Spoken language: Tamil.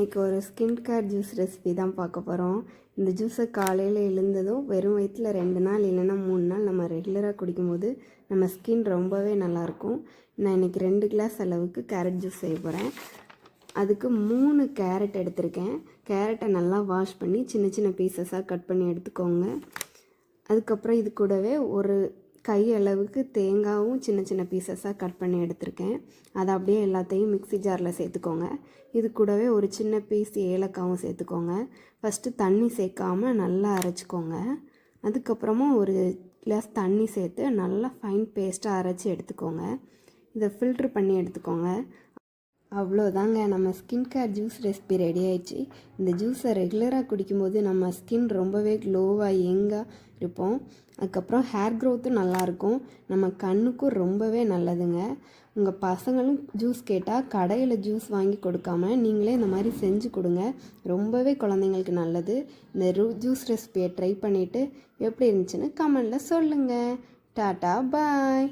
இன்றைக்கி ஒரு ஸ்கின் கேர் ஜூஸ் ரெசிபி தான் பார்க்க போகிறோம். இந்த ஜூஸை காலையில் எழுந்ததும் வெறும் வயிற்றில் 2 நாள் இல்லைன்னா 3 நாள் நம்ம ரெகுலராக குடிக்கும்போது நம்ம ஸ்கின் ரொம்பவே நல்லாயிருக்கும். நான் இன்றைக்கி 2 கிளாஸ் அளவுக்கு கேரட் ஜூஸ் செய்ய போகிறேன். அதுக்கு 3 கேரட் எடுத்திருக்கேன். கேரட்டை நல்லா வாஷ் பண்ணி சின்ன சின்ன பீசஸாக கட் பண்ணி எடுத்துக்கோங்க. அதுக்கப்புறம் இது கூடவே ஒரு கை அளவுக்கு தேங்காயும் சின்ன சின்ன பீசஸாக கட் பண்ணி எடுத்திருக்கேன். அதை அப்படியே எல்லாத்தையும் மிக்ஸி ஜாரில் சேர்த்துக்கோங்க. இது கூடவே ஒரு சின்ன பீஸ் ஏலக்காவும் சேர்த்துக்கோங்க. ஃபஸ்ட்டு தண்ணி சேர்க்காமல் நல்லா அரைச்சிக்கோங்க. அதுக்கப்புறமா ஒரு கிளாஸ் தண்ணி சேர்த்து நல்லா ஃபைன் பேஸ்ட்டாக அரைச்சி எடுத்துக்கோங்க. இதை ஃபில்ட்ரு பண்ணி எடுத்துக்கோங்க. அவ்வளோதாங்க, நம்ம skin care juice recipe ready ஆயிடுச்சு. இந்த ஜூஸை ரெகுலராக குடிக்கும்போது நம்ம ஸ்கின் ரொம்பவே க்ளோவாக யங்காக இருப்போம். அதுக்கப்புறம் ஹேர் க்ரோத்தும் நல்லாயிருக்கும். நம்ம கண்ணுக்கும் ரொம்பவே நல்லதுங்க. உங்கள் பசங்களும் ஜூஸ் கேட்டால் கடையில் ஜூஸ் வாங்கி கொடுக்காம நீங்களே இந்த மாதிரி செஞ்சு கொடுங்க. ரொம்பவே குழந்தைங்களுக்கு நல்லது. இந்த ஜூஸ் ரெசிபியை ட்ரை பண்ணிவிட்டு எப்படி இருந்துச்சுன்னு கமெண்டில் சொல்லுங்கள். டாட்டா பாய்.